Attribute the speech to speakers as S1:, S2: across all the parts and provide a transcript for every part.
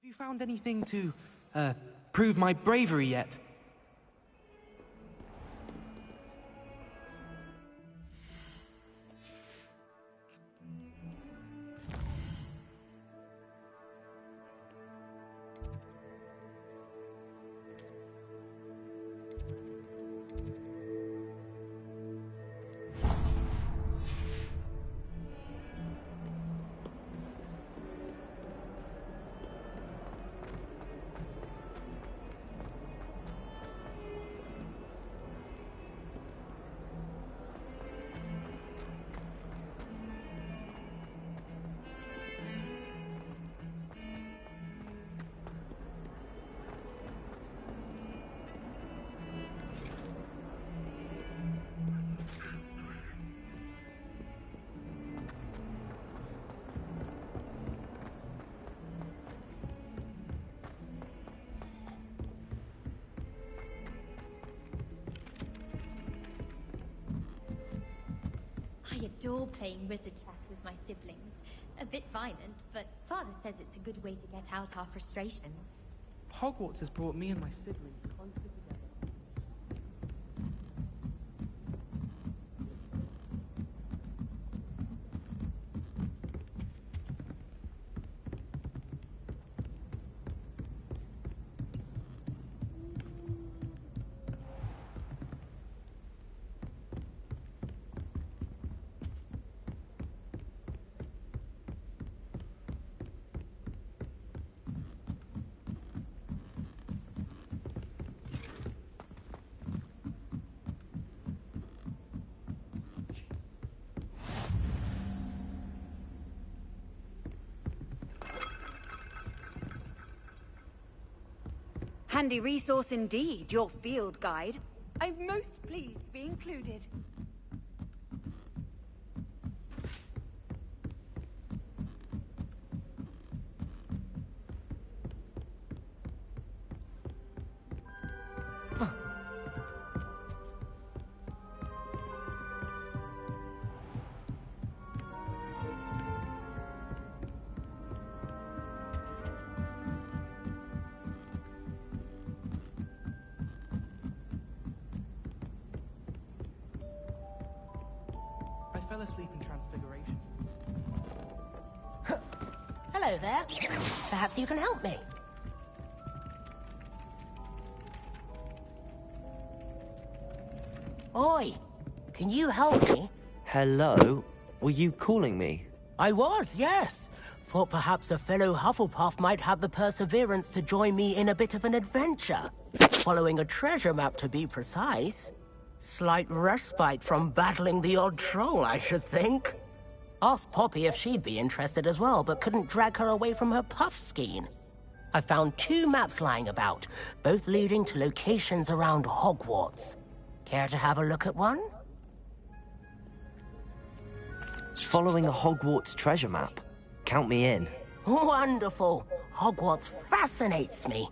S1: you found anything to, prove my bravery yet?
S2: I adore playing wizard chess with my siblings. A bit violent, but Father says it's a good way to get out our frustrations.
S1: Hogwarts has brought me and my siblings closer together.
S3: Handy resource indeed, your field guide. I'm most pleased to be included.
S1: I fell asleep in Transfiguration.
S4: Hello there. Perhaps you can help me. Oi, can you help me?
S5: Hello? Were you calling me?
S4: I was, yes. Thought perhaps a fellow Hufflepuff might have the perseverance to join me in a bit of an adventure. Following a treasure map, to be precise. Slight respite from battling the odd troll, I should think. Asked Poppy if she'd be interested as well, but couldn't drag her away from her puff skein. I found 2 maps lying about, both leading to locations around Hogwarts. Care to have a look at one?
S5: Following a Hogwarts treasure map. Count me in.
S4: Wonderful. Hogwarts fascinates me.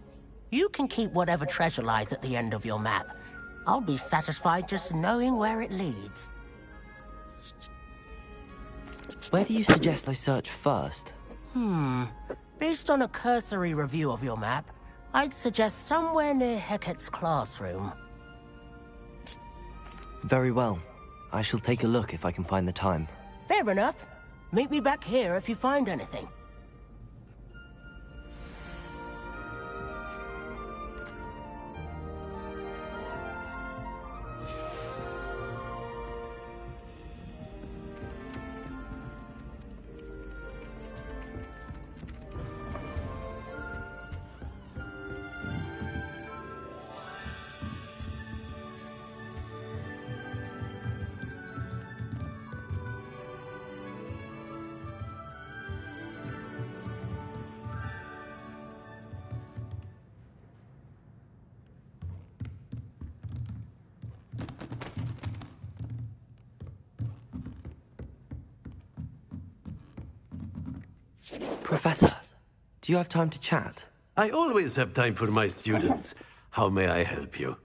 S4: You can keep whatever treasure lies at the end of your map. I'll be satisfied just knowing where it leads.
S5: Where do you suggest I search first?
S4: Based on a cursory review of your map, I'd suggest somewhere near Hecat's classroom.
S5: Very well. I shall take a look if I can find the time.
S4: Fair enough. Meet me back here if you find anything.
S5: Professor, do you have time to chat?
S6: I always have time for my students. How may I help you?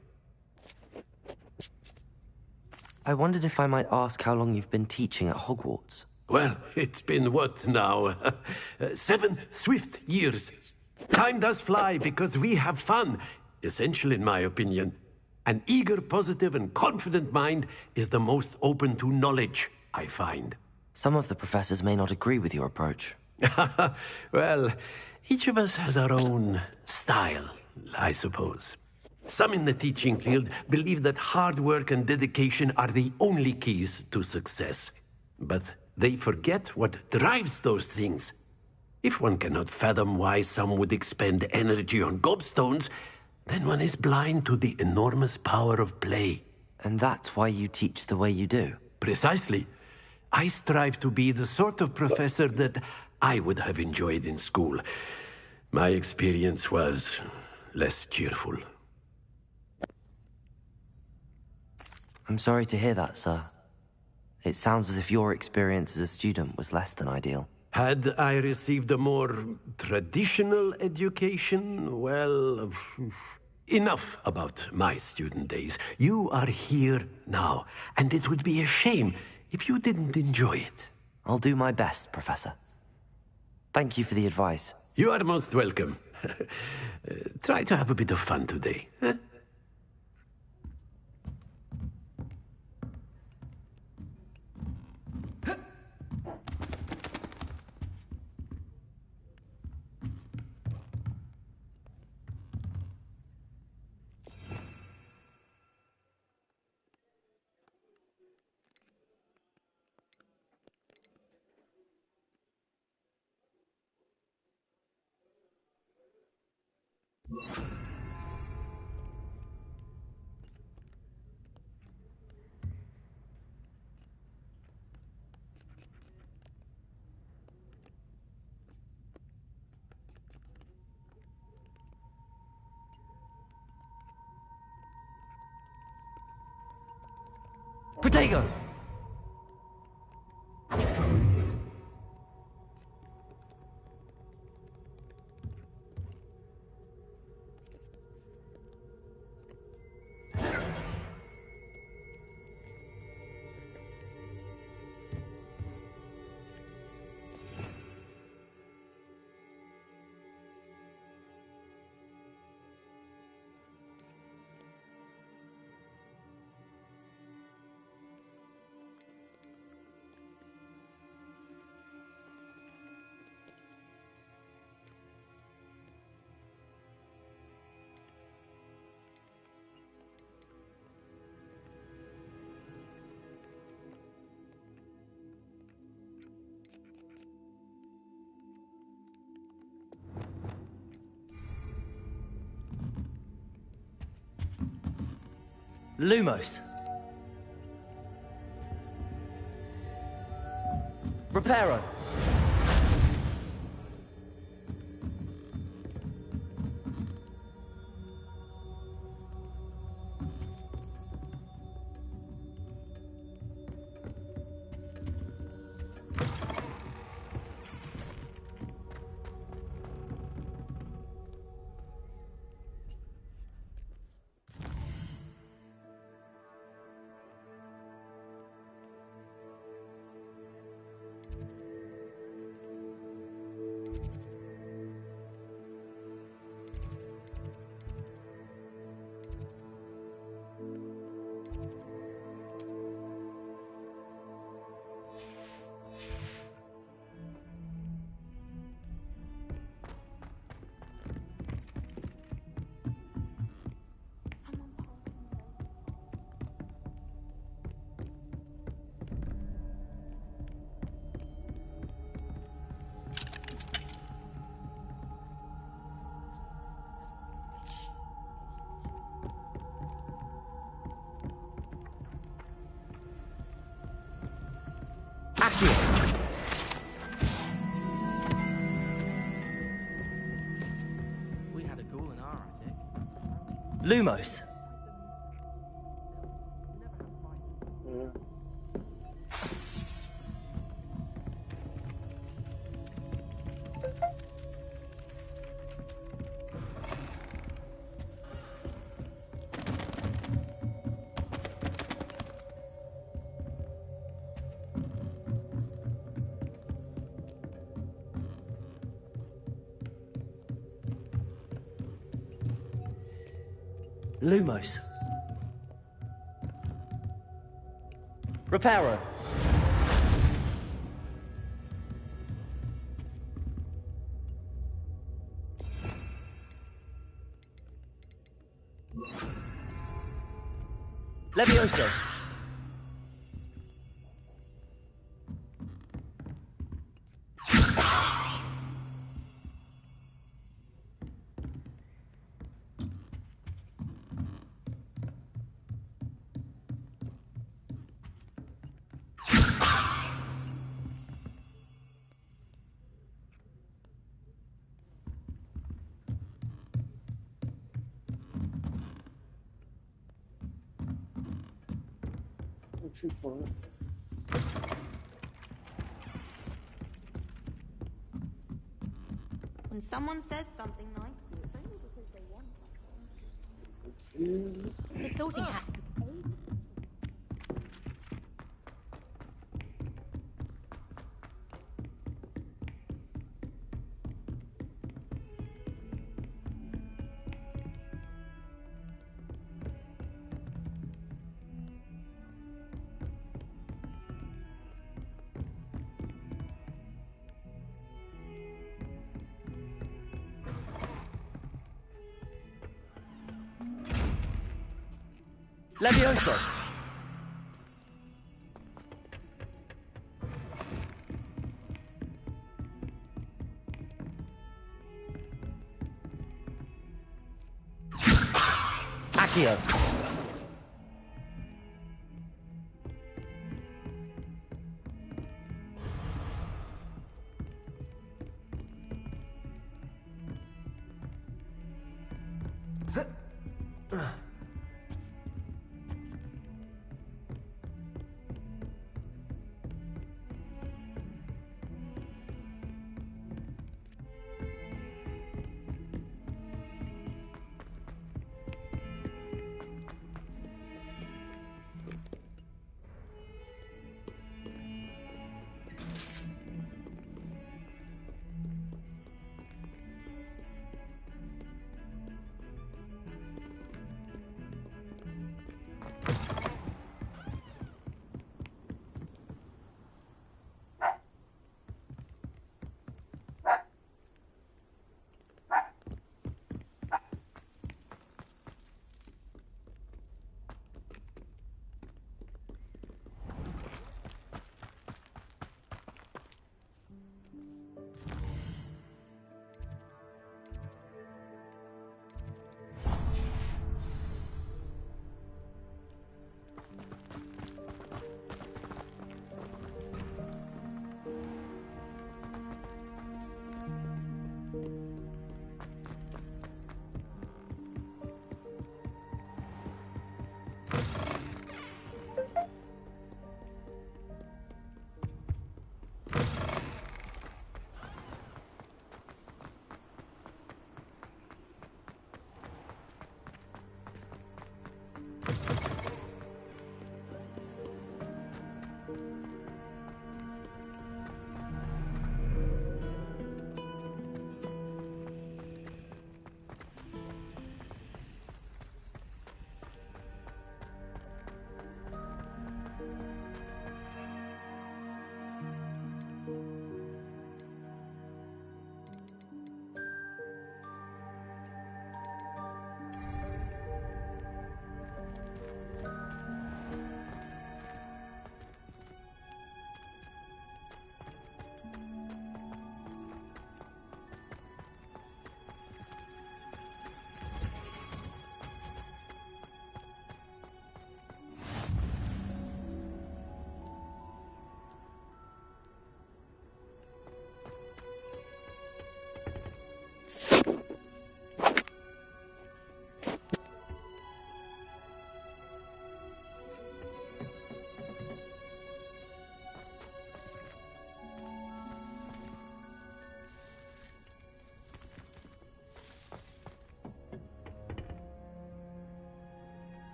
S5: I wondered if I might ask how long you've been teaching at Hogwarts.
S6: Well, it's been what now? 7 swift years. Time does fly because we have fun. Essential, in my opinion. An eager, positive, and confident mind is the most open to knowledge, I find.
S5: Some of the professors may not agree with your approach.
S6: Well, each of us has our own style, I suppose. Some in the teaching field believe that hard work and dedication are the only keys to success. But they forget what drives those things. If one cannot fathom why some would expend energy on gobstones, then one is blind to the enormous power of play.
S5: And that's why you teach the way you do.
S6: Precisely. I strive to be the sort of professor that I would have enjoyed in school. My experience was less cheerful.
S5: I'm sorry to hear that, sir. It sounds as if your experience as a student was less than ideal.
S6: Had I received a more traditional education, well, enough about my student days. You are here now, and it would be a shame if you didn't enjoy it.
S5: I'll do my best, Professor. Thank you for the advice.
S6: You are most welcome. Try to have a bit of fun today. Huh?
S5: Protego! Lumos. Reparo.
S1: We had a ghoul in our attic.
S5: Lumos.
S7: Lumos. Reparo. Levioso.
S8: When someone says something nice, it's only because they want it.
S2: The sorting hat.
S7: Levioso. Accio.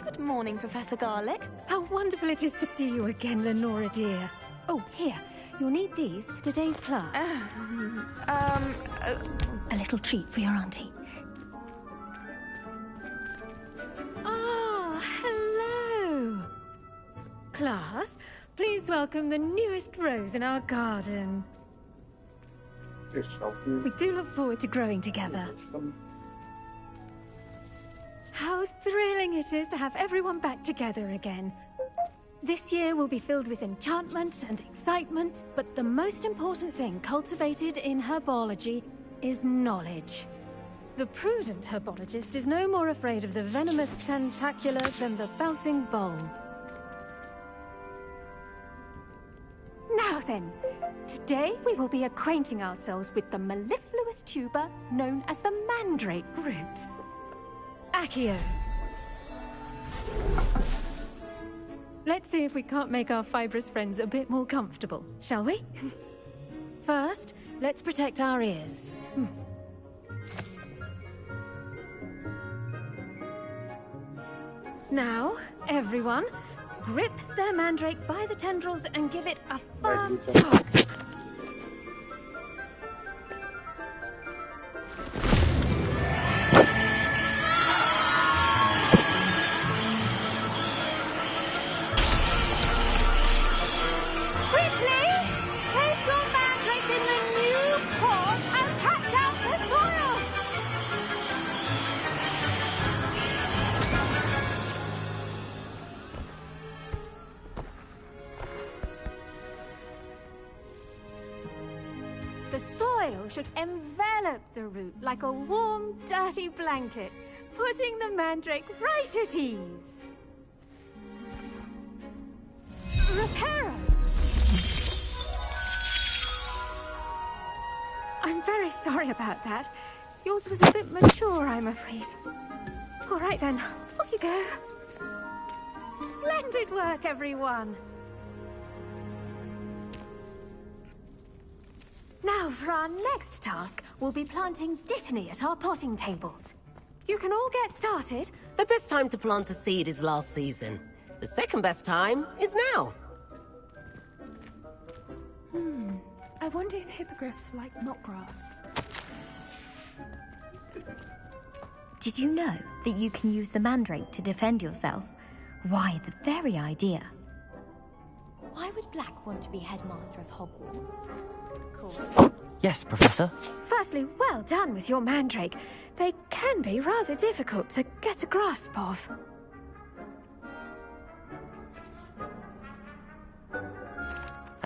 S8: Good morning, Professor Garlic.
S9: How wonderful it is to see you again, Lenora dear. Oh, here. You'll need these for today's class. A little treat for your auntie. Ah, hello. Class, please welcome the newest rose in our garden. We do look forward to growing together. How thrilling it is to have everyone back together again. This year will be filled with enchantment and excitement, but the most important thing cultivated in herbology is knowledge. The prudent herbologist is no more afraid of the venomous tentacular than the bouncing bulb. Now then, today we will be acquainting ourselves with the mellifluous tuber known as the mandrake root. Accio. Let's see if we can't make our fibrous friends a bit more comfortable, shall we? First, let's protect our ears. Now, everyone, grip their mandrake by the tendrils and give it a firm tug. The soil should envelop the root like a warm, dirty blanket, putting the mandrake right at ease. Reparo! I'm very sorry about that. Yours was a bit mature, I'm afraid. All right then, off you go. Splendid work, everyone! Now, for our next task, we'll be planting dittany at our potting tables. You can all get started.
S4: The best time to plant a seed is last season. The second best time is now.
S10: I wonder if hippogriffs like knotgrass.
S2: Did you know that you can use the mandrake to defend yourself? Why, the very idea. Why would Black want to be headmaster of Hogwarts? Cool.
S5: Yes, Professor.
S9: Firstly, well done with your mandrake. They can be rather difficult to get a grasp of.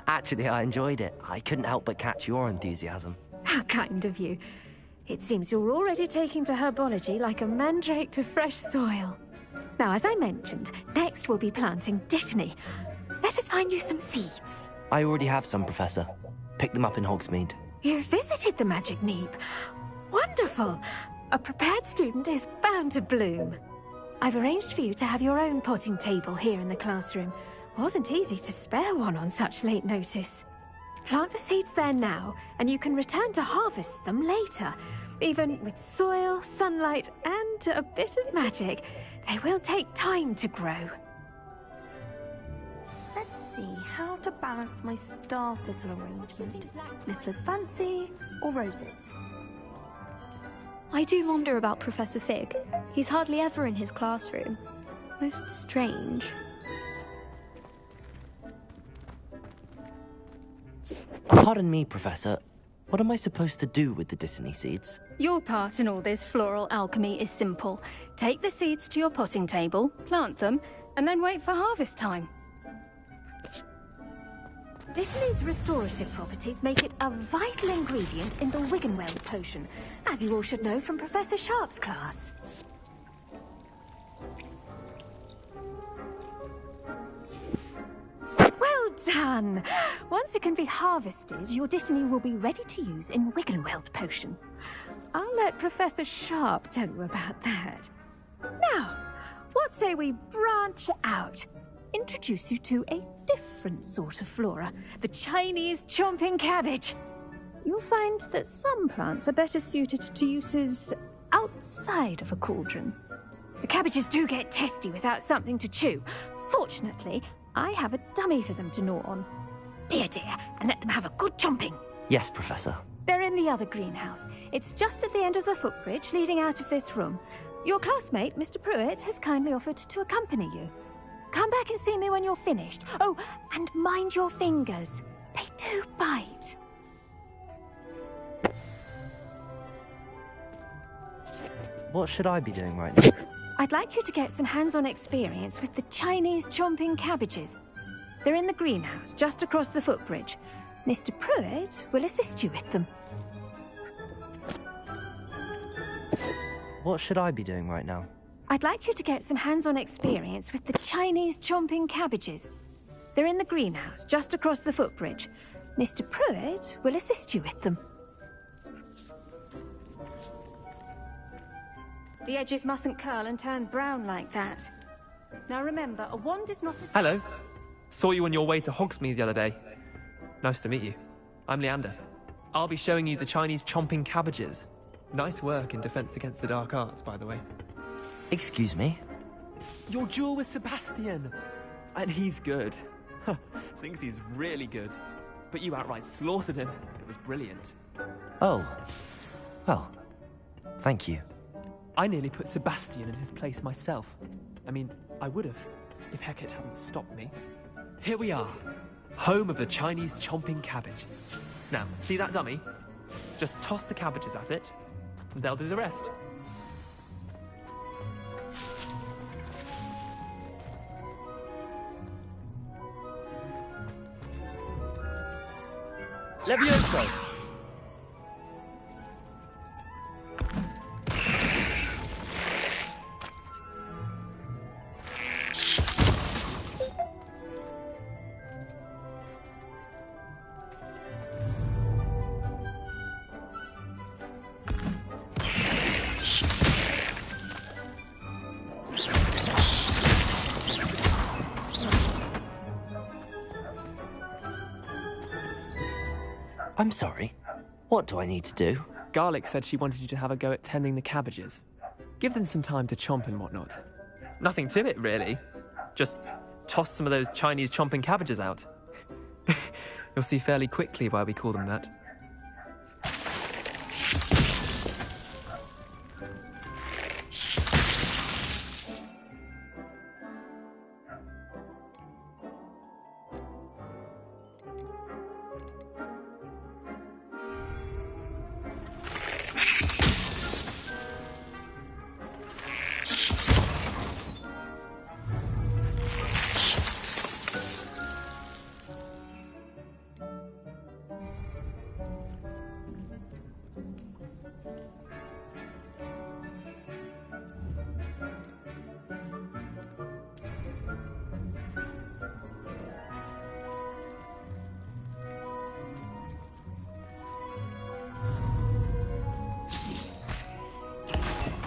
S5: Actually, I enjoyed it. I couldn't help but catch your enthusiasm.
S9: How kind of you. It seems you're already taking to herbology like a mandrake to fresh soil. Now, as I mentioned, next we'll be planting dittany. Let us find you some seeds.
S5: I already have some, Professor. Picked them up in Hogsmeade.
S9: You visited the Magic Neep. Wonderful! A prepared student is bound to bloom. I've arranged for you to have your own potting table here in the classroom. Wasn't easy to spare one on such late notice. Plant the seeds there now, and you can return to harvest them later. Even with soil, sunlight, and a bit of magic, they will take time to grow.
S8: Let's see how to balance my star thistle arrangement. Niffler's fancy or roses?
S10: I do wonder about Professor Fig. He's hardly ever in his classroom. Most strange.
S5: Pardon me, Professor. What am I supposed to do with the dittany seeds?
S9: Your part in all this floral alchemy is simple. Take the seeds to your potting table, plant them, and then wait for harvest time. Dittany's restorative properties make it a vital ingredient in the Wiggenweld potion, as you all should know from Professor Sharp's class. Well done! Once it can be harvested, your dittany will be ready to use in Wiggenweld potion. I'll let Professor Sharp tell you about that. Now, what say we branch out? Introduce you to a different different sort of flora. The Chinese chomping cabbage. You'll find that some plants are better suited to uses outside of a cauldron. The cabbages do get testy without something to chew. Fortunately, I have a dummy for them to gnaw on. Be a dear and let them have a good chomping.
S5: Yes, Professor.
S9: They're in the other greenhouse. It's just at the end of the footbridge leading out of this room. Your classmate, Mr. Pruitt, has kindly offered to accompany you. Come back and see me when you're finished. Oh, and mind your fingers. They do bite.
S5: What should I be doing right now?
S9: I'd like you to get some hands-on experience with the Chinese chomping cabbages. They're in the greenhouse, just across the footbridge. Mr. Pruitt will assist you with them.
S5: What should I be doing right now?
S9: I'd like you to get some hands-on experience with the Chinese chomping cabbages. They're in the greenhouse, just across the footbridge. Mr. Pruitt will assist you with them. The edges mustn't curl and turn brown like that. Now remember, a wand is not a...
S11: Hello. Saw you on your way to Hogsmeade the other day. Nice to meet you. I'm Leander. I'll be showing you the Chinese chomping cabbages. Nice work in Defense Against the Dark Arts, by the way.
S5: Excuse me?
S11: Your duel with Sebastian. And he's good. Thinks he's really good. But you outright slaughtered him. It was brilliant.
S5: Oh. Well, thank you.
S11: I nearly put Sebastian in his place myself. I mean, I would have, if Hecate hadn't stopped me. Here we are, home of the Chinese chomping cabbage. Now, see that dummy? Just toss the cabbages at it, and they'll do the rest.
S7: Levioso!
S5: I'm sorry. What do I need to do?
S11: Garlic said she wanted you to have a go at tending the cabbages. Give them some time to chomp and whatnot. Nothing to it, really. Just toss some of those Chinese chomping cabbages out. You'll see fairly quickly why we call them that.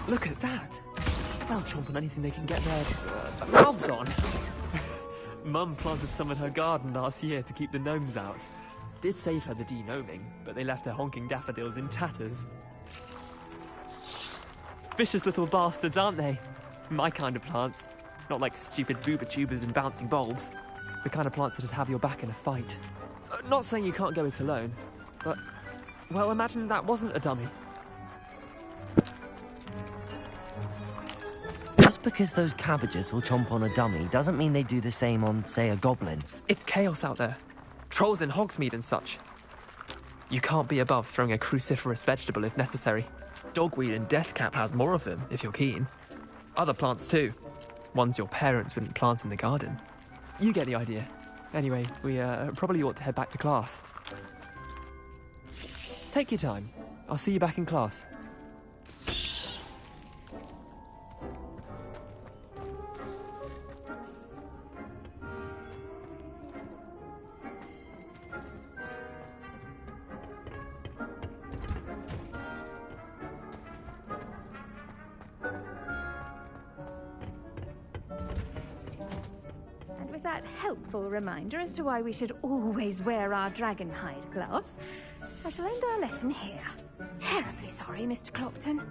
S11: Look at that! They'll chomp on anything they can get their mouths on. Mum planted some in her garden last year to keep the gnomes out. Did save her the de-gnoming, but they left her honking daffodils in tatters. Vicious little bastards, aren't they? My kind of plants. Not like stupid booba tubers and bouncing bulbs. The kind of plants that just have your back in a fight. Not saying you can't go it alone, but... well, imagine that wasn't a dummy.
S5: Just because those cabbages will chomp on a dummy doesn't mean they do the same on, say, a goblin.
S11: It's chaos out there. Trolls in Hogsmeade and such. You can't be above throwing a cruciferous vegetable if necessary. Dogweed and deathcap has more of them, if you're keen. Other plants too. Ones your parents wouldn't plant in the garden. You get the idea. Anyway, we probably ought to head back to class. Take your time. I'll see you back in class.
S9: that helpful reminder as to why we should always wear our dragonhide gloves, I shall end our lesson here. Terribly sorry, Mr. Clopton.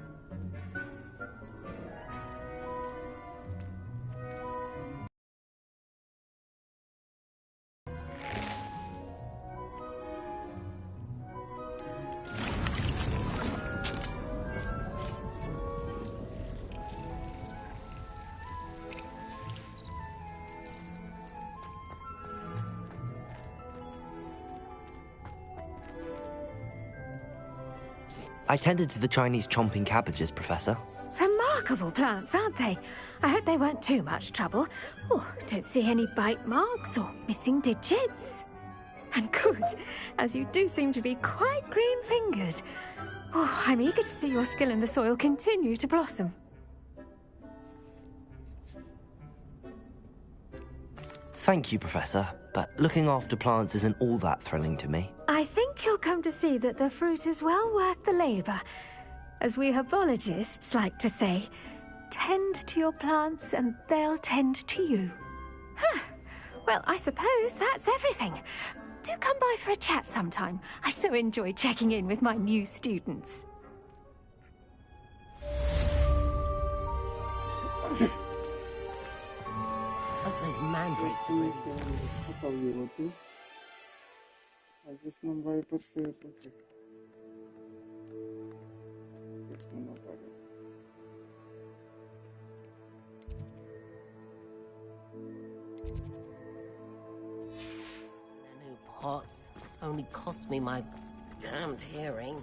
S5: I tended to the Chinese chomping cabbages, Professor.
S9: Remarkable plants, aren't they? I hope they weren't too much trouble. Oh, don't see any bite marks or missing digits. And good, as you do seem to be quite green-fingered. Oh, I'm eager to see your skill in the soil continue to blossom.
S5: Thank you, Professor, but looking after plants isn't all that thrilling to me.
S9: I think you'll come to see that the fruit is well worth the labor. As we herbologists like to say, tend to your plants and they'll tend to you. Huh. Well, I suppose that's everything. Do come by for a chat sometime. I so enjoy checking in with my new students.
S4: Hope those mandrakes are ready.
S12: А здесь нам вайперсы пофиг. Здесь нам наоборот.
S4: The new pots only cost me my damned hearing.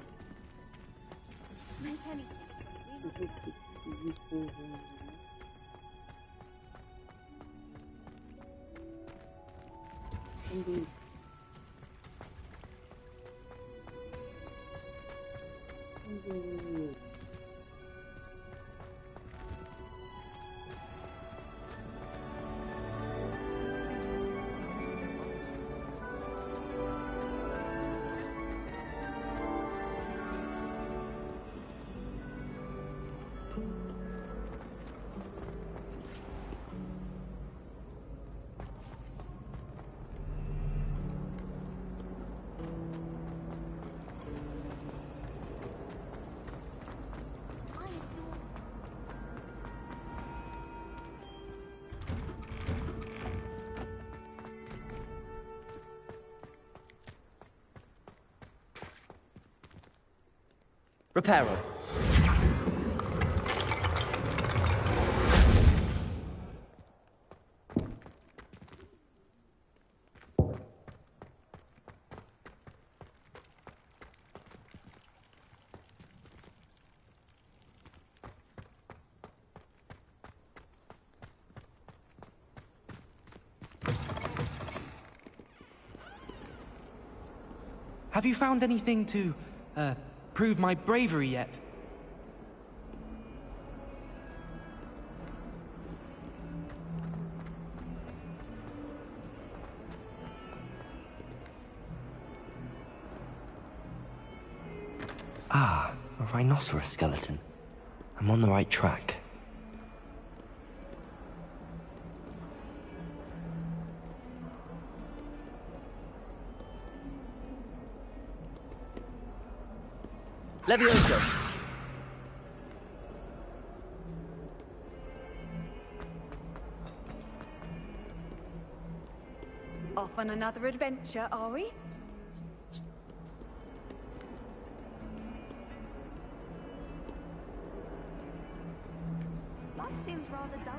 S7: Reparo.
S1: Have you found anything to, prove my bravery yet?
S5: Ah, a rhinoceros skeleton. I'm on the right track.
S7: Levioso.
S3: Off on another adventure, are we?
S8: Life seems rather dull.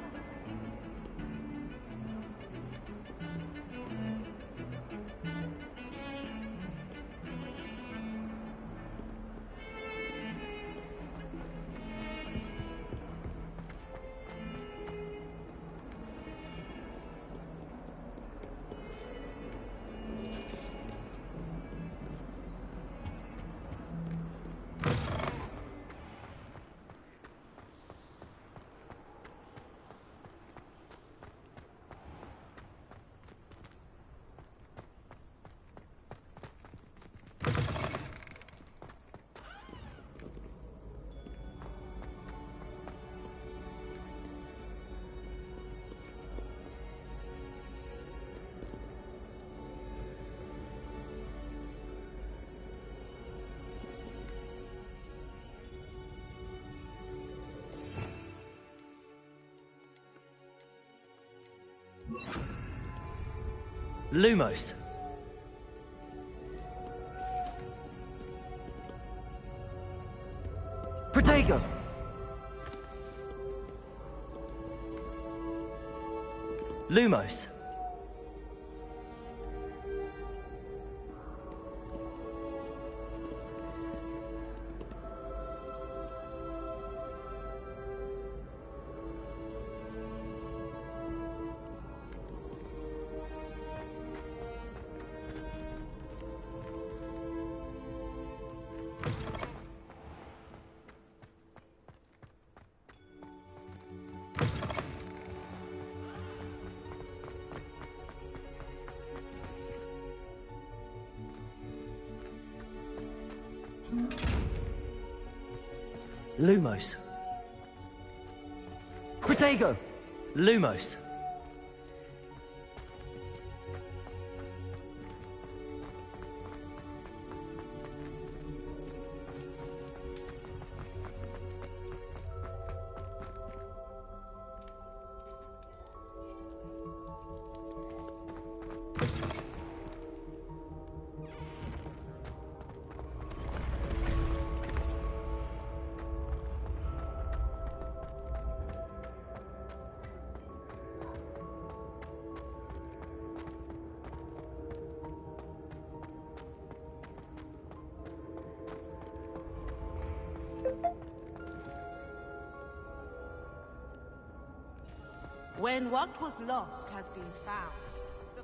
S7: Lumos. Protego. Lumos. Lumos. Protego. Lumos.
S13: When what was lost has been found, the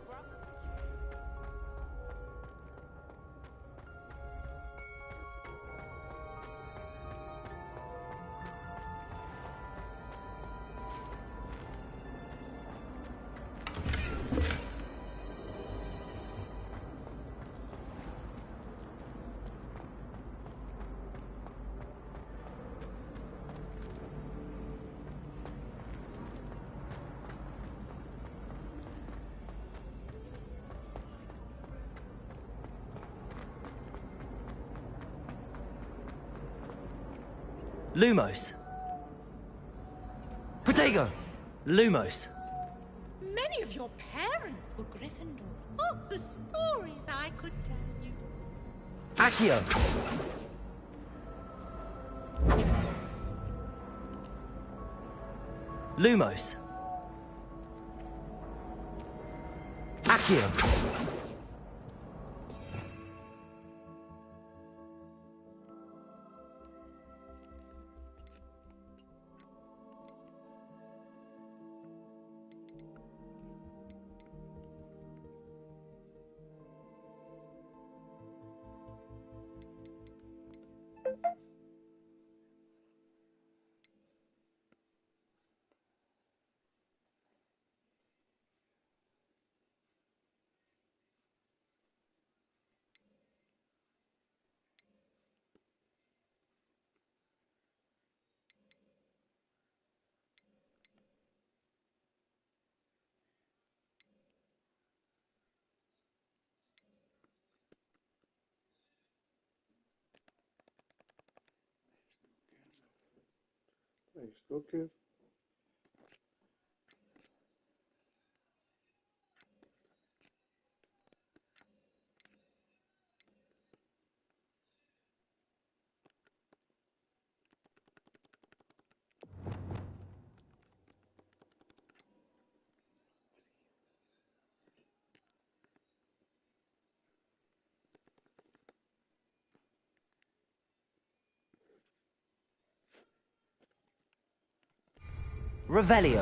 S7: Lumos. Protego. Lumos.
S14: Many of your parents were Gryffindors. Oh, the stories I could tell you.
S7: Accio. Lumos. Accio.
S12: Okay.
S7: Revelio.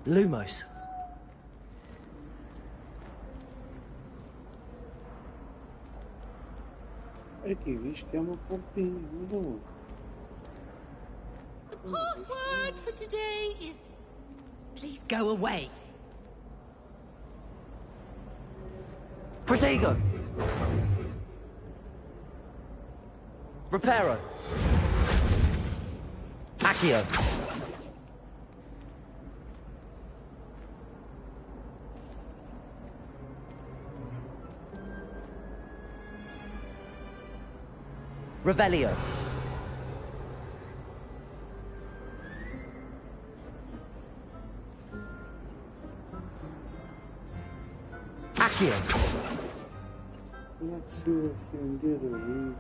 S7: Lumos.
S12: Aqui diz que é uma portinha, não.
S14: The password for today is... Please go away.
S7: Protego! Reparo! Accio! Revelio! Accio!
S12: Como é que se acender ali?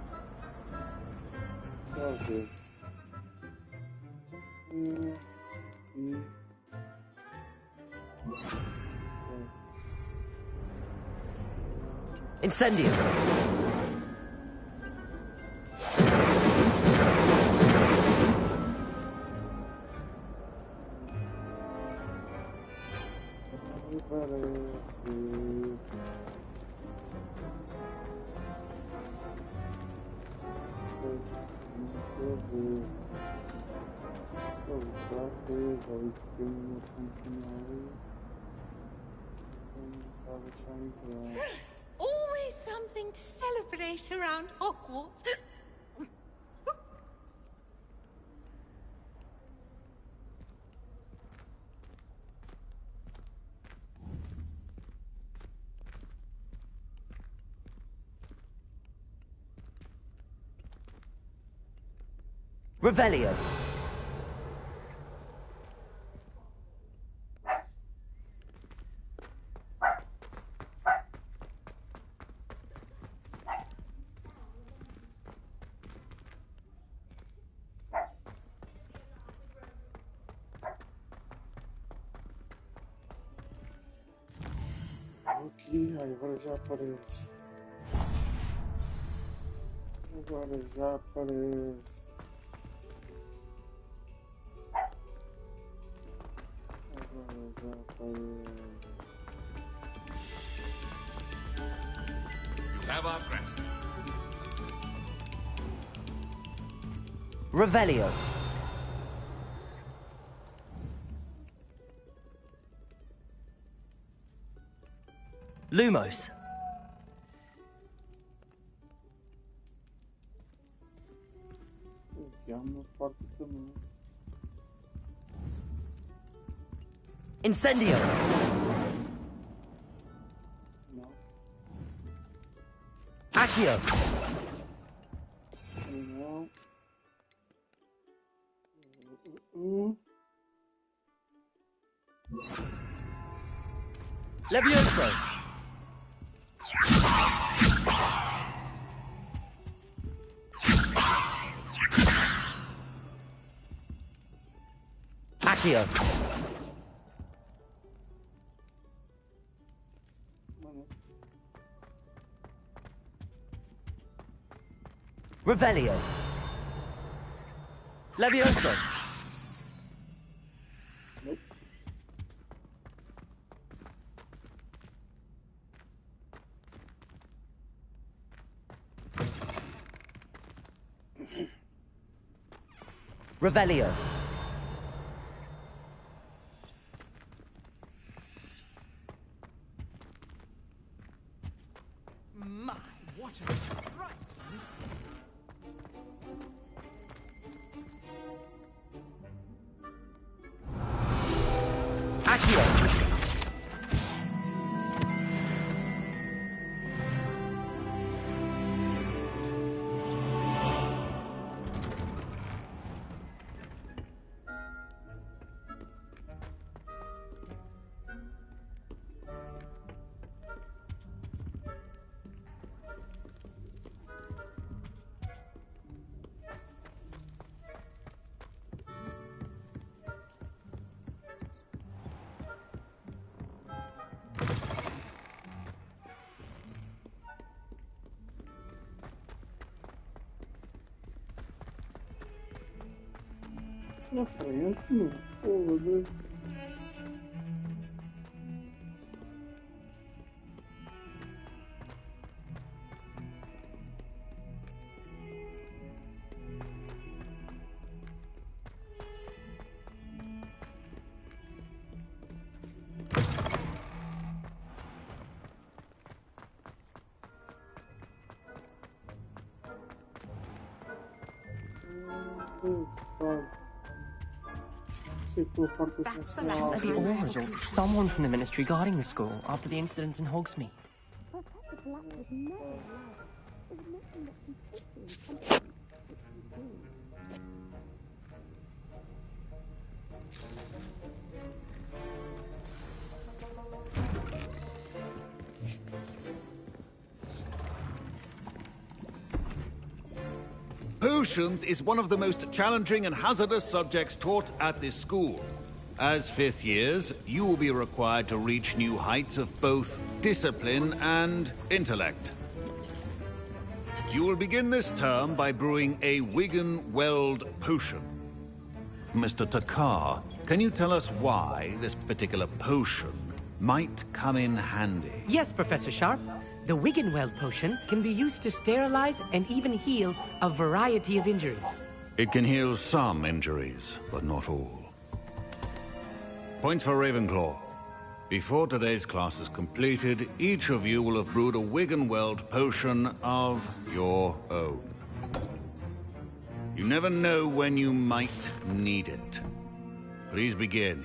S12: Está a ver.
S7: Incendio!
S12: Parece.
S14: Always something to celebrate around Hogwarts.
S7: Revelio!
S12: Aqui, agora já aparece. Agora já aparece. Agora já aparece.
S15: You have our gratitude.
S7: Revelio! Lumos!
S12: Aqui há uma porta também.
S7: Incendio!
S12: Não.
S7: Accio!
S12: Não.
S7: Levioso! Accio! Revelio! Levioso!
S12: Nope.
S7: Revelio!
S14: My, what a sprite!
S7: Accio!
S12: Na frente, não. Foda-se.
S15: The Aurors or someone from the Ministry guarding the school after the incident in Hogsmeade.
S16: Potions is one of the most challenging and hazardous subjects taught at this school. As fifth years, you will be required to reach new heights of both discipline and intellect. You will begin this term by brewing a Wigan-Weld potion. Mr. Takar, can you tell us why this particular potion might come in handy?
S17: Yes, Professor Sharp. The Wigan-Weld potion can be used to sterilize and even heal a variety of injuries.
S16: It can heal some injuries, but not all. Points for Ravenclaw. Before today's class is completed, each of you will have brewed a Wigan-Weld potion of your own. You never know when you might need it. Please begin.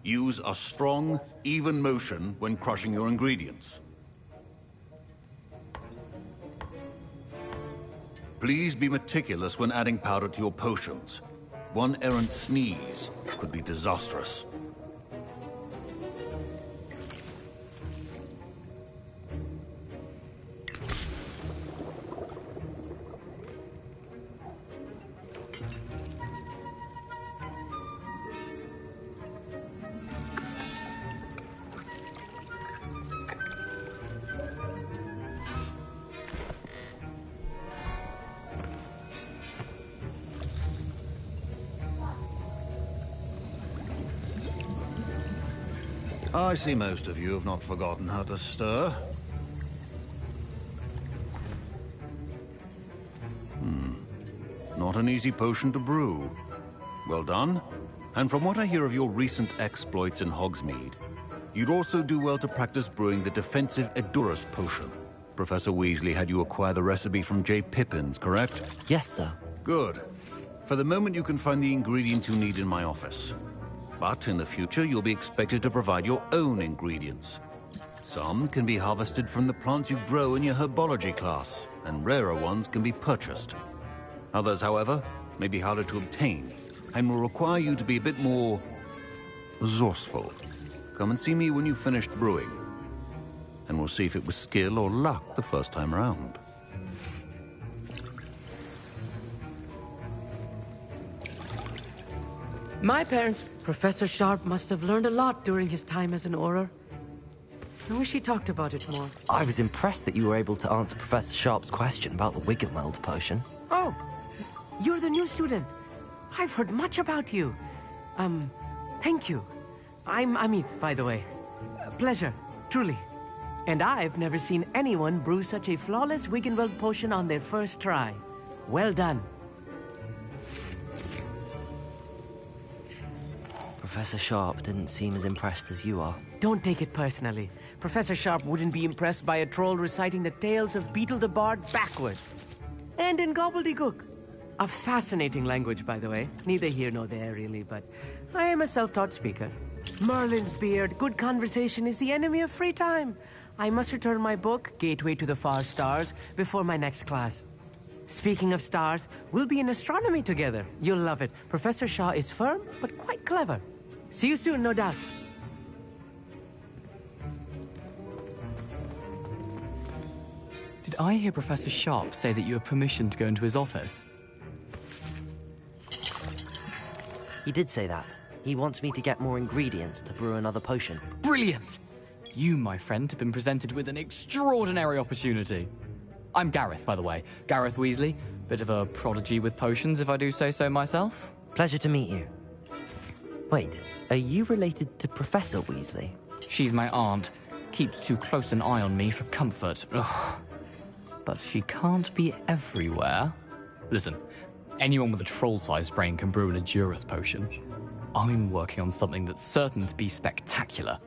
S16: Use a strong, even motion when crushing your ingredients. Please be meticulous when adding powder to your potions. One errant sneeze could be disastrous. I see most of you have not forgotten how to stir. Not an easy potion to brew. Well done. And from what I hear of your recent exploits in Hogsmeade, you'd also do well to practice brewing the defensive Edurus potion. Professor Weasley had you acquire the recipe from J. Pippins, correct?
S5: Yes, sir.
S16: Good. For the moment, you can find the ingredients you need in my office. But in the future, you'll be expected to provide your own ingredients. Some can be harvested from the plants you grow in your herbology class, and rarer ones can be purchased. Others, however, may be harder to obtain, and will require you to be a bit more resourceful. Come and see me when you've finished brewing, and we'll see if it was skill or luck the first time around.
S17: My parents, Professor Sharp, must have learned a lot during his time as an Auror. I wish he talked about it more.
S5: I was impressed that you were able to answer Professor Sharp's question about the Wigan-Weld potion.
S17: Oh, you're the new student. I've heard much about you. Thank you. I'm Amit, by the way. Pleasure, truly. And I've never seen anyone brew such a flawless Wigan-Weld potion on their first try. Well done.
S5: Professor Sharp didn't seem as impressed as you are.
S17: Don't take it personally. Professor Sharp wouldn't be impressed by a troll reciting the tales of Beetle the Bard backwards. And in gobbledygook. A fascinating language, by the way. Neither here nor there, really, but I am a self-taught speaker. Merlin's beard, good conversation is the enemy of free time. I must return my book, Gateway to the Far Stars, before my next class. Speaking of stars, we'll be in astronomy together. You'll love it. Professor Shaw is firm, but quite clever. See you soon, no doubt.
S18: Did I hear Professor Sharp say that you have permission to go into his office?
S5: He did say that. He wants me to get more ingredients to brew another potion.
S18: Brilliant! You, my friend, have been presented with an extraordinary opportunity. I'm Gareth, by the way. Gareth Weasley. Bit of a prodigy with potions, if I do say so myself.
S5: Pleasure to meet you. Wait, are you related to Professor Weasley?
S18: She's my aunt. Keeps too close an eye on me for comfort. Ugh. But she can't be everywhere. Listen, anyone with a troll-sized brain can brew an Edurus potion. I'm working on something that's certain to be spectacular.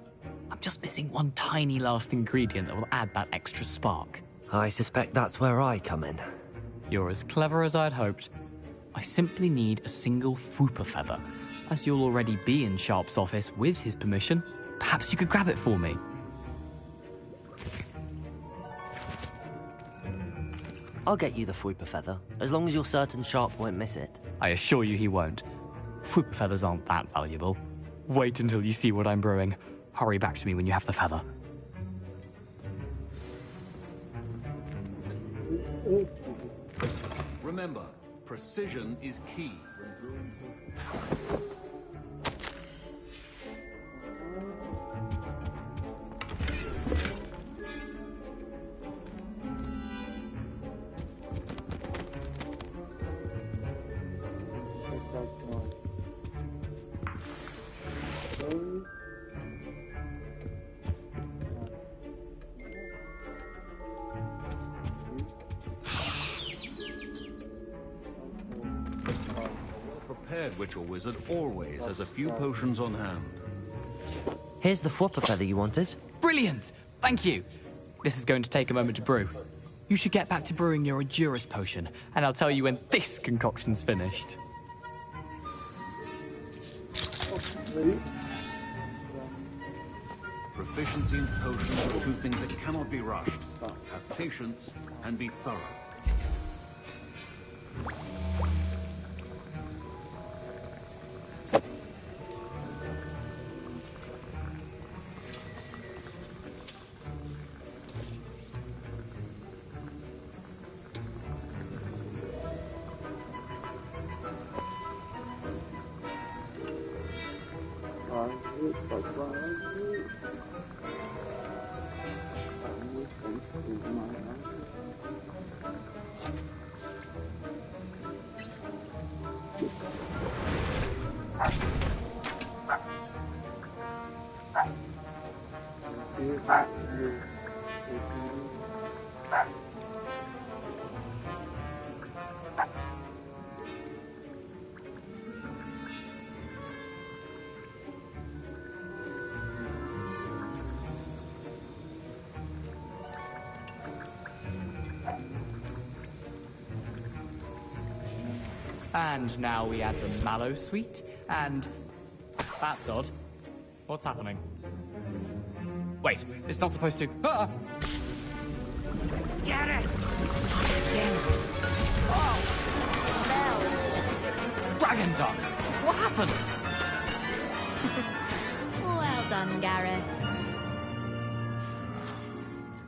S18: I'm just missing one tiny last ingredient that will add that extra spark.
S5: I suspect that's where I come in.
S18: You're as clever as I'd hoped. I simply need a single Fwooper feather. As you'll already be in Sharp's office with his permission, perhaps you could grab it for me.
S5: I'll get you the Fwooper feather, as long as you're certain Sharp won't miss it.
S18: I assure you he won't. Fwooper feathers aren't that valuable. Wait until you see what I'm brewing. Hurry back to me when you have the feather.
S16: Remember, precision is key. Prepared witch or wizard always has a few potions on hand.
S5: Here's the Fwooper feather you wanted.
S18: Brilliant! Thank you! This is going to take a moment to brew. You should get back to brewing your Edurus potion, and I'll tell you when this concoction's finished.
S16: Proficiency in potions are two things that cannot be rushed. Have patience and be thorough.
S18: And now we add the mallow sweet, and... That's odd. What's happening? Wait, it's not supposed to... Ah! Get it! Oh! Dragon Duck! What happened?
S2: Well done, Gareth.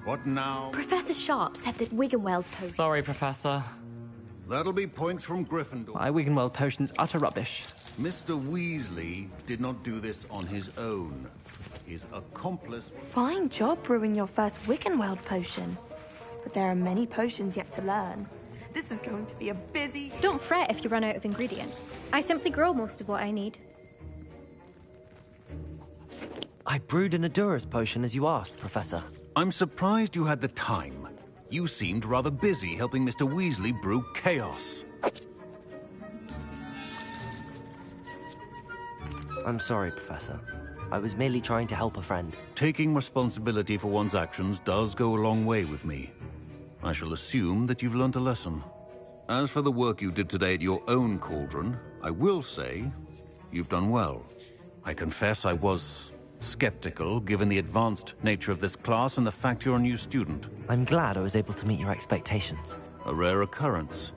S16: What now?
S2: Professor Sharp said that Wiggenweld potion...
S18: Sorry, Professor.
S16: That'll be points from Gryffindor.
S17: My Wiggenweld potion's utter rubbish.
S16: Mr. Weasley did not do this on his own. His accomplice...
S8: Fine job brewing your first Wickenweld potion. But there are many potions yet to learn. This is going to be a busy...
S10: Don't fret if you run out of ingredients. I simply grow most of what I need.
S5: I brewed an Edurus potion as you asked, Professor.
S16: I'm surprised you had the time. You seemed rather busy helping Mr. Weasley brew chaos.
S5: I'm sorry, Professor. I was merely trying to help a friend.
S16: Taking responsibility for one's actions does go a long way with me. I shall assume that you've learnt a lesson. As for the work you did today at your own cauldron, I will say you've done well. I confess I was skeptical, given the advanced nature of this class and the fact you're a new student.
S5: I'm glad I was able to meet your expectations.
S16: A rare occurrence.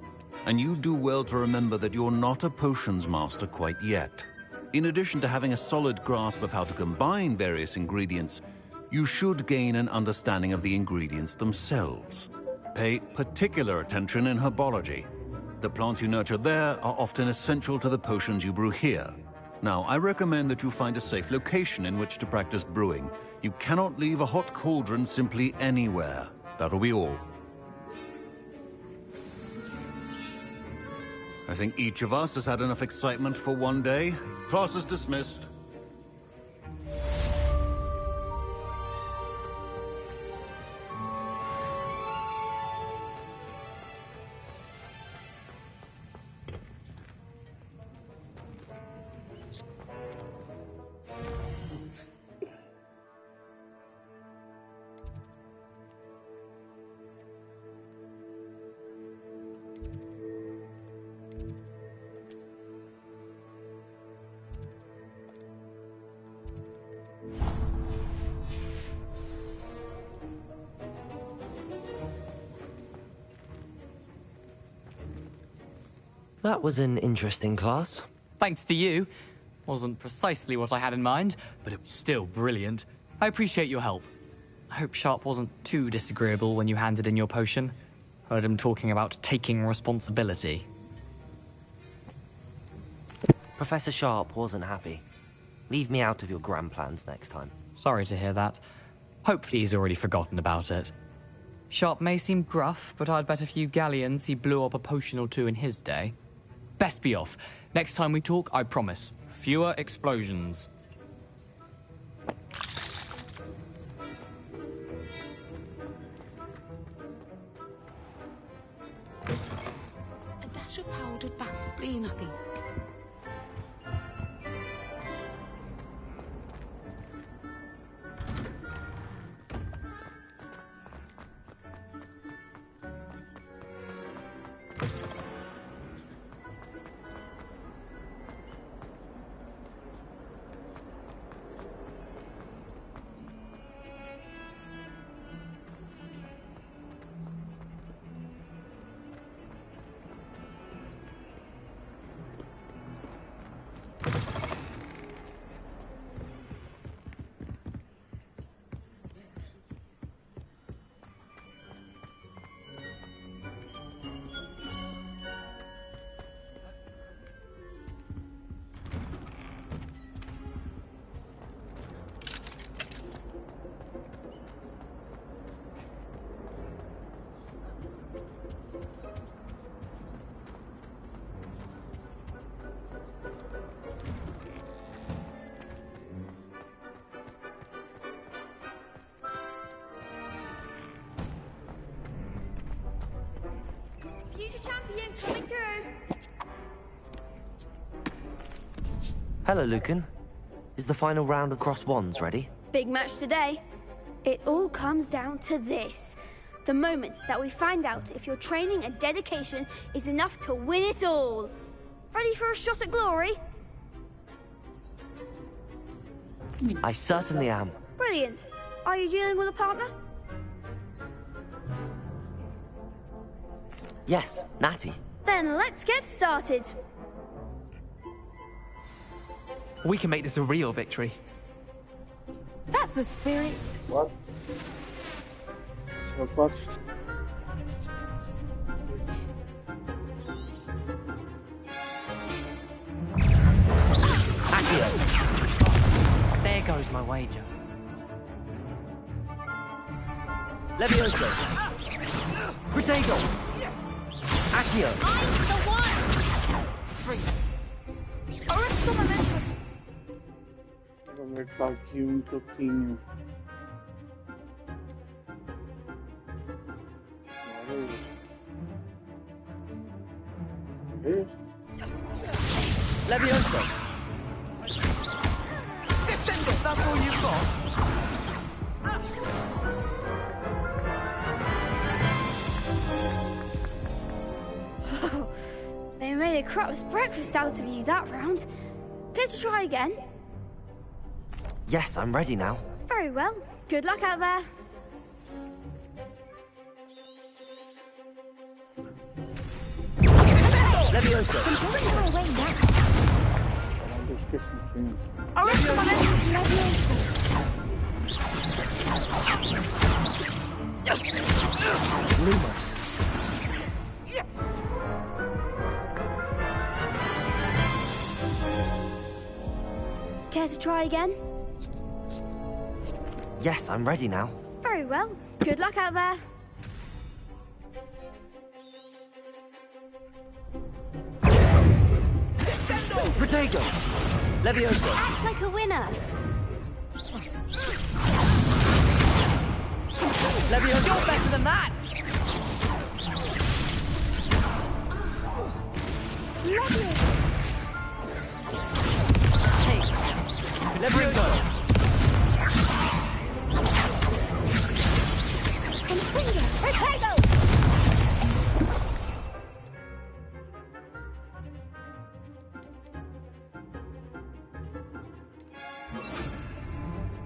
S16: And you do well to remember that you're not a potions master quite yet. In addition to having a solid grasp of how to combine various ingredients, you should gain an understanding of the ingredients themselves. Pay particular attention in herbology. The plants you nurture there are often essential to the potions you brew here. Now, I recommend that you find a safe location in which to practice brewing. You cannot leave a hot cauldron simply anywhere. That'll be all. I think each of us has had enough excitement for one day. Class is dismissed.
S5: That was an interesting class.
S18: Thanks to you. Wasn't precisely what I had in mind, but it was still brilliant. I appreciate your help. I hope Sharp wasn't too disagreeable when you handed in your potion. Heard him talking about taking responsibility.
S5: Professor Sharp wasn't happy. Leave me out of your grand plans next time.
S18: Sorry to hear that. Hopefully he's already forgotten about it. Sharp may seem gruff, but I'd bet a few galleons he blew up a potion or two in his day. Best be off. Next time we talk, I promise. Fewer explosions.
S13: A dash of powdered bat spleen, I think.
S10: Future champion coming through.
S5: Hello, Lucan. Is the final round of Cross Wands ready?
S10: Big match today. It all comes down to this. The moment that we find out if your training and dedication is enough to win it all. Ready for a shot at glory?
S5: I certainly am.
S10: Brilliant. Are you dealing with a partner?
S5: Yes, Natty.
S10: Then let's get started.
S11: We can make this a real victory.
S8: That's the spirit.
S12: What? What?
S17: Accio. There goes my wager.
S7: Levioso. Protego. Accio.
S10: I'm the one!
S8: Free. Arresto momentum.
S12: Vamos apertar aqui pouquinho.
S7: Levioso.
S8: Descendo. That's all you've got.
S10: They made a crap's breakfast out of you that round. Care to try again?
S5: Yes, I'm ready now.
S10: Very well. Good luck out there.
S7: Levioso.
S10: Controlling her away now.
S12: Eu esqueci o filme.
S10: Arresto
S5: Lumos.
S10: Care to try again?
S5: Yes, I'm ready now.
S10: Very well. Good luck out there.
S7: Protego. Levioso.
S10: Act like a winner.
S7: Levioso.
S8: You're better than that.
S7: Levioso.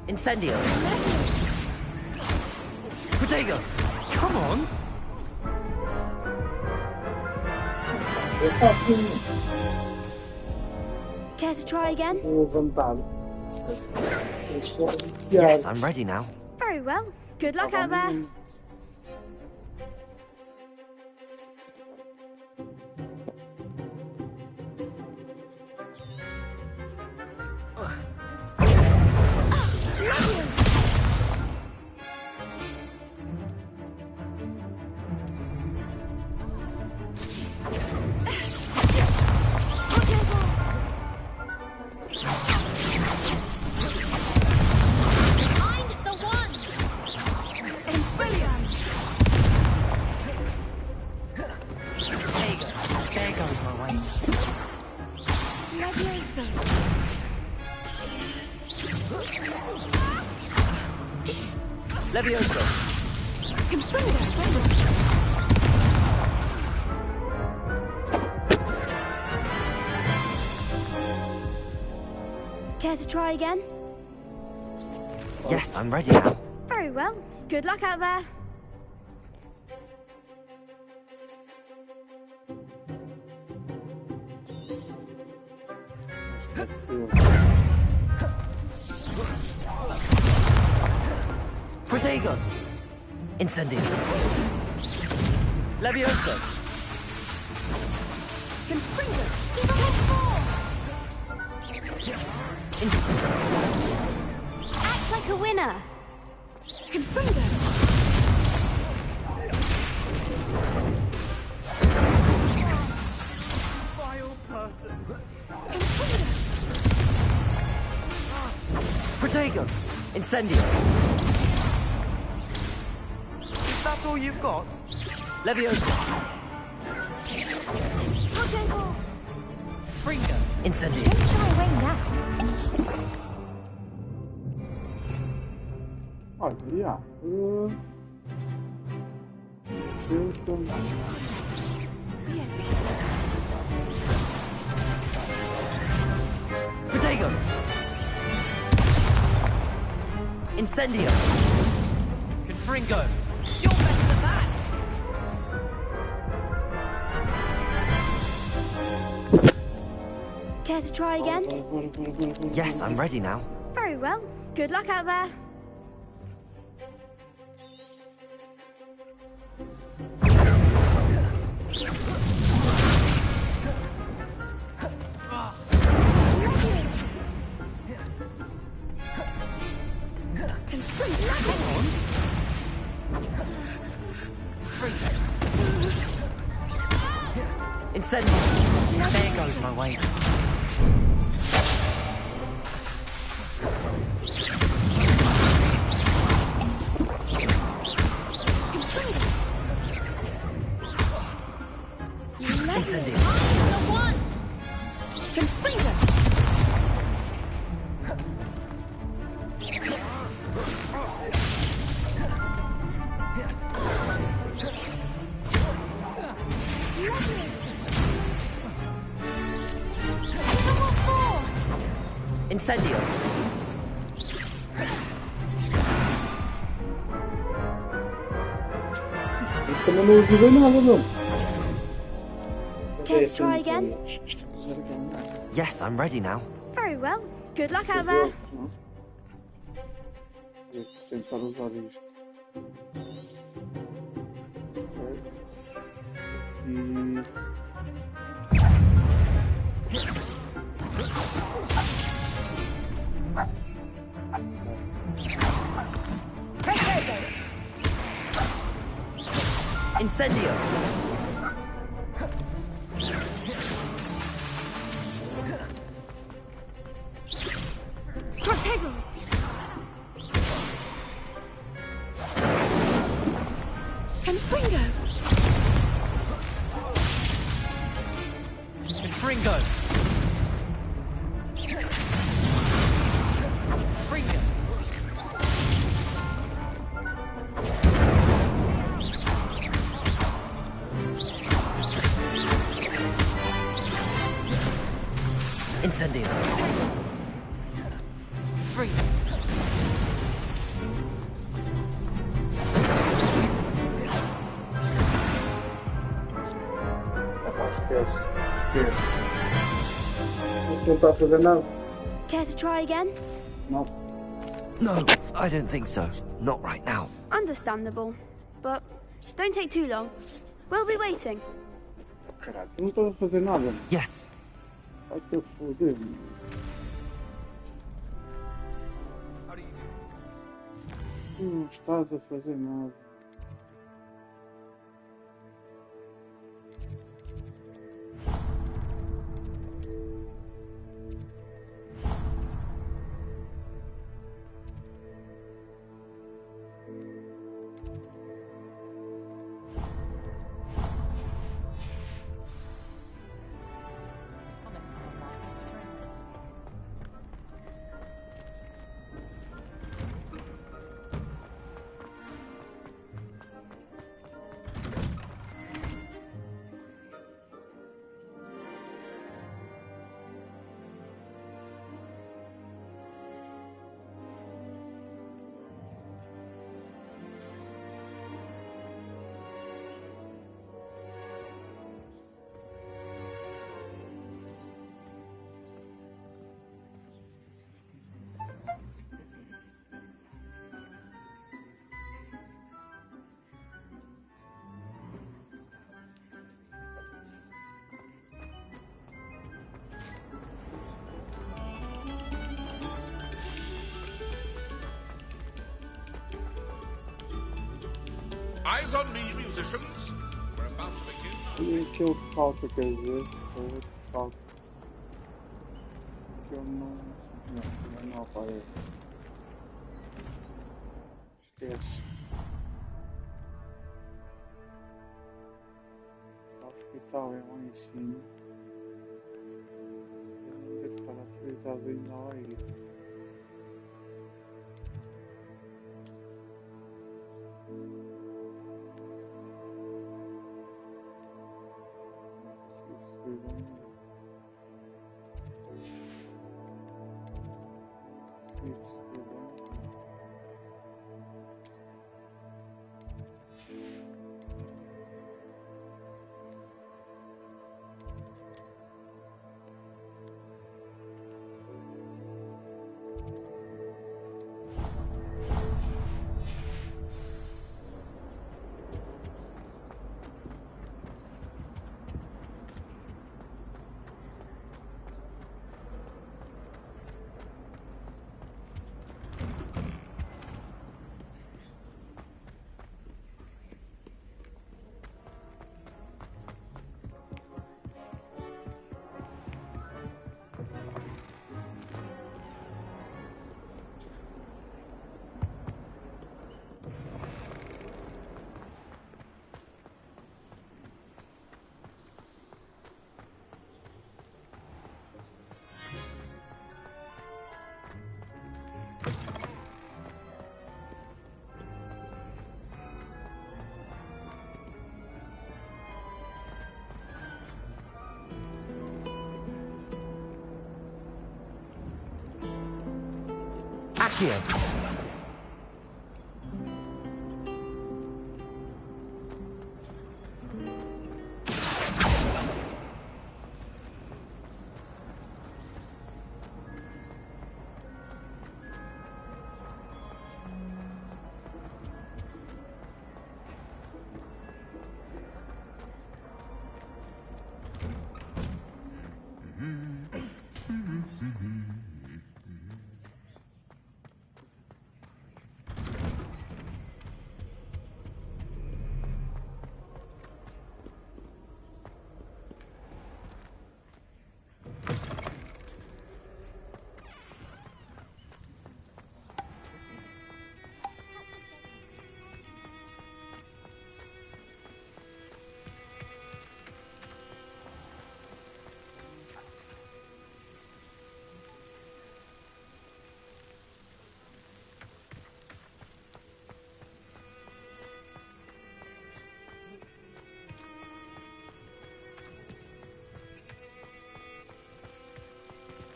S7: Incendio. Protego.
S11: Come on.
S10: Care to try again?
S5: Yes, I'm ready now.
S10: Very well. Good luck out there.
S7: Levioso.
S10: Care to try again?
S5: Yes, I'm ready now.
S10: Very well. Good luck out there.
S7: Protego.
S5: Incendio.
S7: Levioso.
S10: Act like a winner.
S7: Protego. Incendio. Is that all you've got? Levioso.
S5: Fringo. Incendio.
S2: Don't shy away now.
S12: Olha,
S7: Protego. Incendio. Confringo. You're better than that.
S10: Care to try again?
S5: Yes, I'm ready now.
S10: Very well. Good luck out there.
S7: Incendio. There goes my weight.
S5: Incendio.
S7: Incendio.
S10: Care to try again?
S5: Yes, I'm ready now.
S10: Very well. Good luck out there.
S12: Tentar usar isto. E...
S7: Incendio.
S10: Protego. Confringo.
S7: Confringo. Fringo.
S5: Incendio.
S7: Fringo.
S12: Esquece. Não está a fazer nada.
S10: Care to try again?
S12: Não.
S5: No, I don't think so. Not right now.
S10: Understandable. But don't take too long. We'll be waiting.
S12: Caralho, tu não estás a fazer nada.
S5: Yes.
S12: Vai-te a foder. Tu não estás a fazer nada.
S19: Eyes on me, musicians. We're about to begin.
S12: E aquilo que falta, quer dizer, o que falta. Que eu não aparece. Esquece. O hospital é lá em cima. Eu não devo estar atualizado ainda lá aí.
S5: Accio.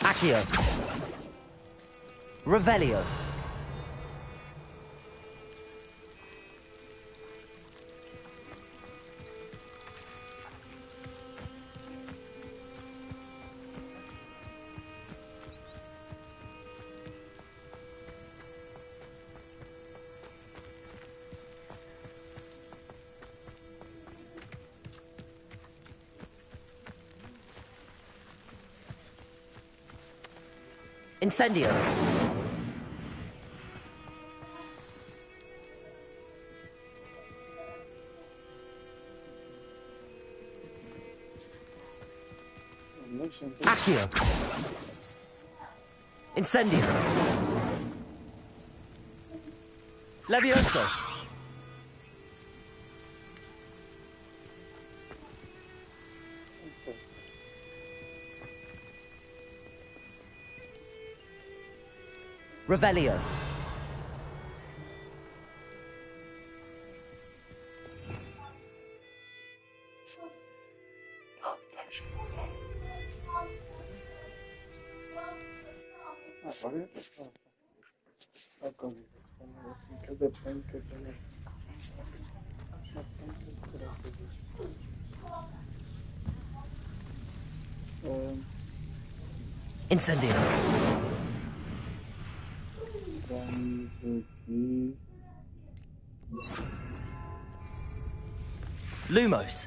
S5: Accio. Revelio.
S4: Incendio. Accio. Incendio. Levioso. Revelio. Incendio. Lumos.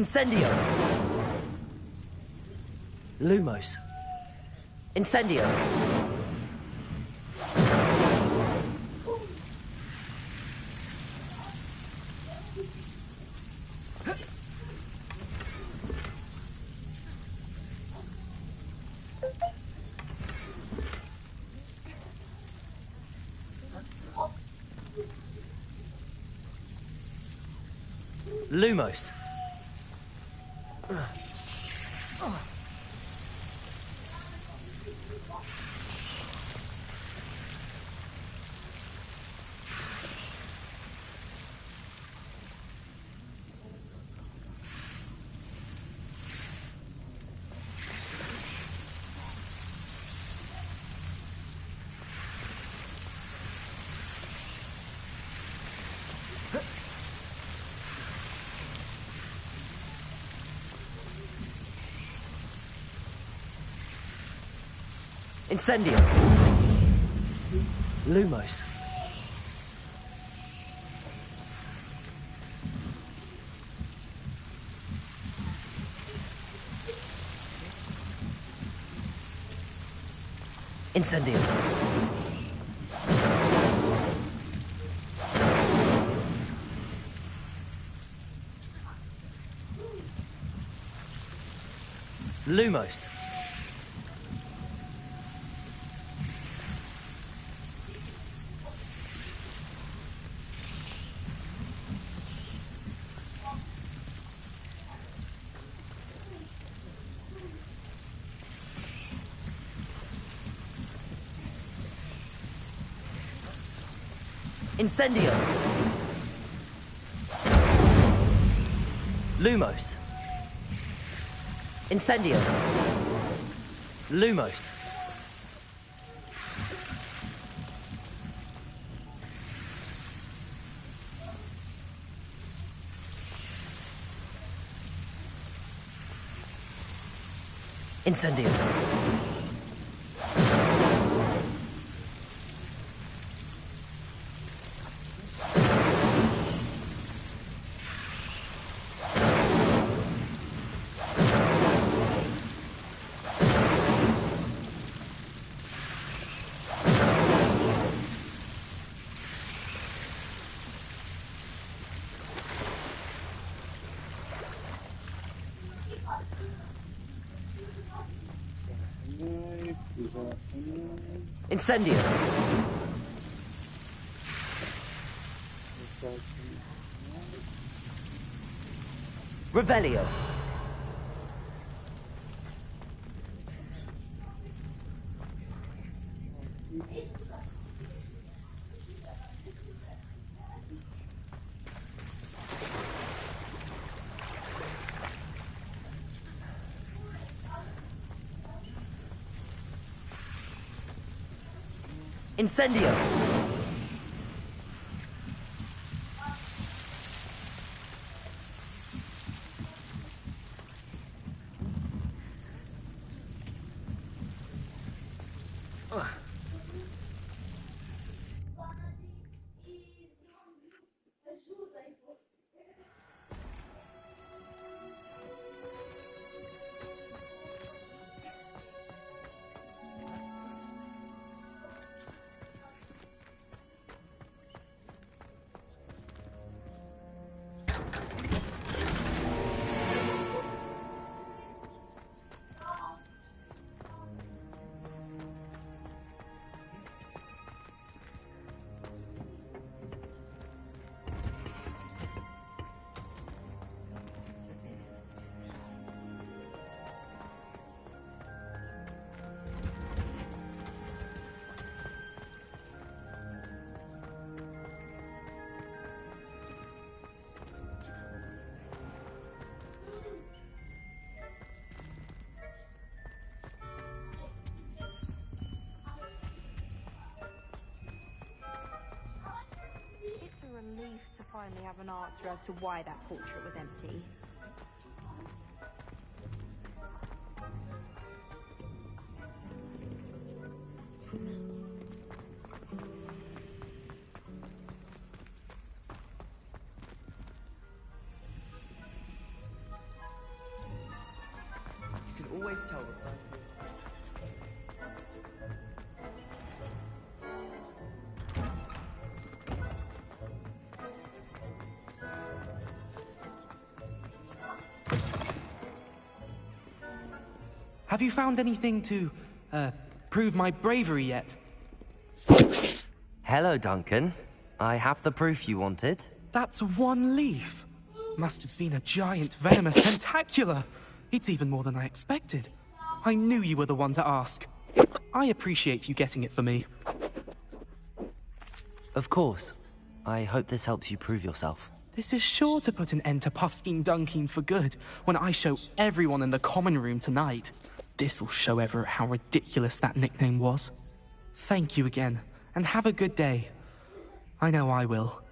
S4: Incendio. Lumos. Incendio. Lumos. Incendio. Lumos. Incendio. Lumos. Incendio. Lumos. Incendio. Lumos. Incendio. Incendio. Revelio.
S5: Incendio!
S8: It's a relief to finally have an answer as to why that portrait was empty.
S11: You can always tell the
S1: Have you found anything to, prove my bravery yet?
S5: Hello, Duncan. I have the proof you wanted.
S1: That's one leaf. Must have been a giant venomous tentacula. It's even more than I expected. I knew you were the one to ask. I appreciate you getting it for me.
S5: Of course. I hope this helps you prove yourself.
S1: This is sure to put an end to Puffskein Dunkeen for good when I show everyone in the common room tonight. This'll show Everett how ridiculous that nickname was. Thank you again, and have a good day. I know I will.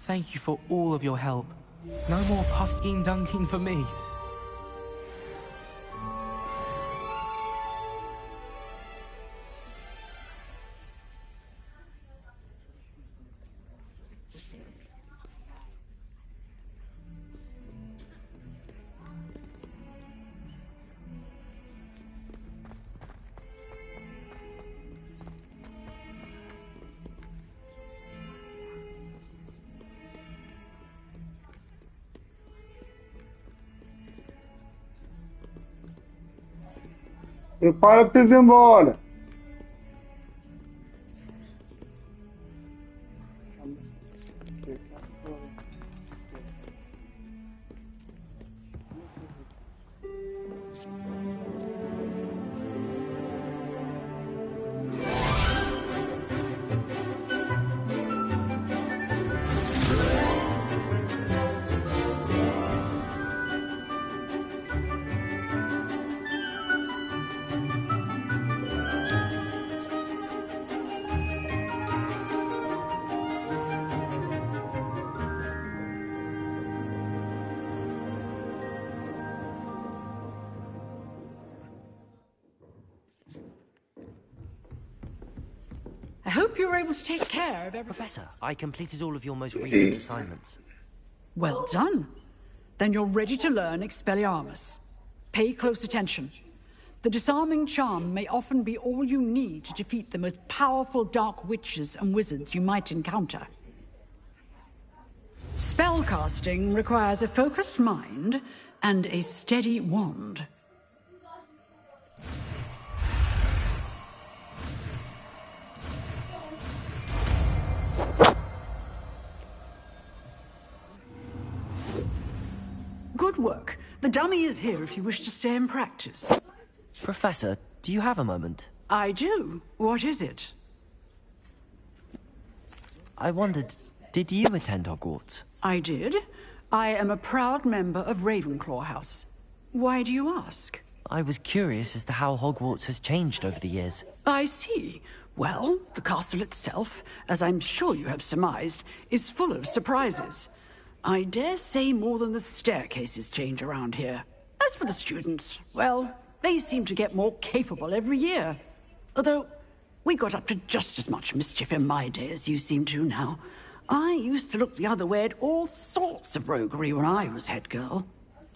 S1: Thank you for all of your help. No more Puffskein Dunkeen for me.
S12: Prepara pra eles ir embora.
S20: I hope you were able to take care of everything.
S5: Professor, I completed all of your most recent assignments.
S20: Well done. Then you're ready to learn Expelliarmus. Pay close attention. The disarming charm may often be all you need to defeat the most powerful dark witches and wizards you might encounter. Spellcasting requires a focused mind and a steady wand. Good work. The dummy is here if you wish to stay and practice.
S5: Professor, do you have a moment?
S20: I do. What is it?
S5: I wondered, did you attend Hogwarts?
S20: I did. I am a proud member of Ravenclaw House. Why do you ask?
S5: I was curious as to how Hogwarts has changed over the years.
S20: I see. Well, the castle itself, as I'm sure you have surmised, is full of surprises. I dare say more than the staircases change around here. As for the students, well, they seem to get more capable every year. Although, we got up to just as much mischief in my day as you seem to now. I used to look the other way at all sorts of roguery when I was head girl.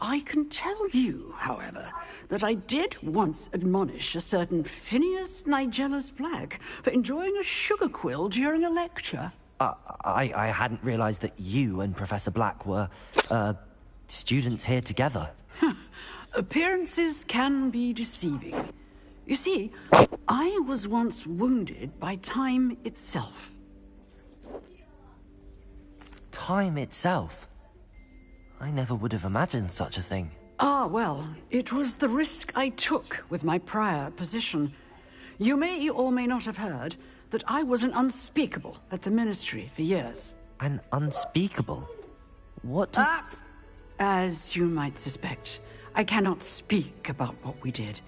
S20: I can tell you, however, that I did once admonish a certain Phineas Nigellus Black for enjoying a sugar quill during a lecture.
S5: I hadn't realized that you and Professor Black were, students here together.
S20: Appearances can be deceiving. You see, I was once wounded by time itself.
S5: Time itself? I never would have imagined such a thing.
S20: Ah, well, it was the risk I took with my prior position. You may or may not have heard that I was an unspeakable at the Ministry for years.
S5: An unspeakable? What does...
S20: As you might suspect, I cannot speak about what we did.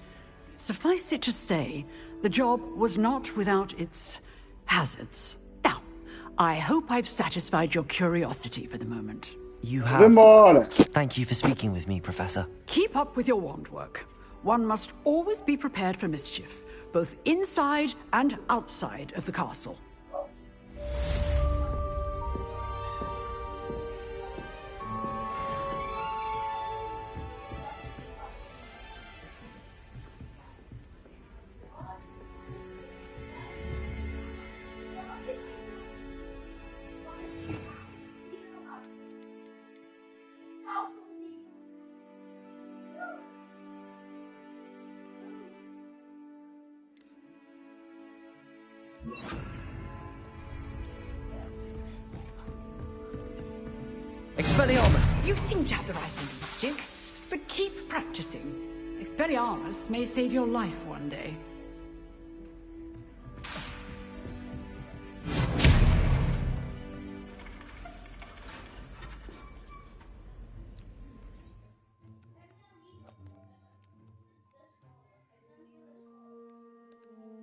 S20: Suffice it to say, the job was not without its hazards. Now, I hope I've satisfied your curiosity for the moment.
S5: You have. Thank you for speaking with me, Professor.
S20: Keep up with your wand work. One must always be prepared for mischief, both inside and outside of the castle.
S11: Expelliarmus!
S20: You seem to have the right end of the stick, but keep practicing. Expelliarmus may save your life one day.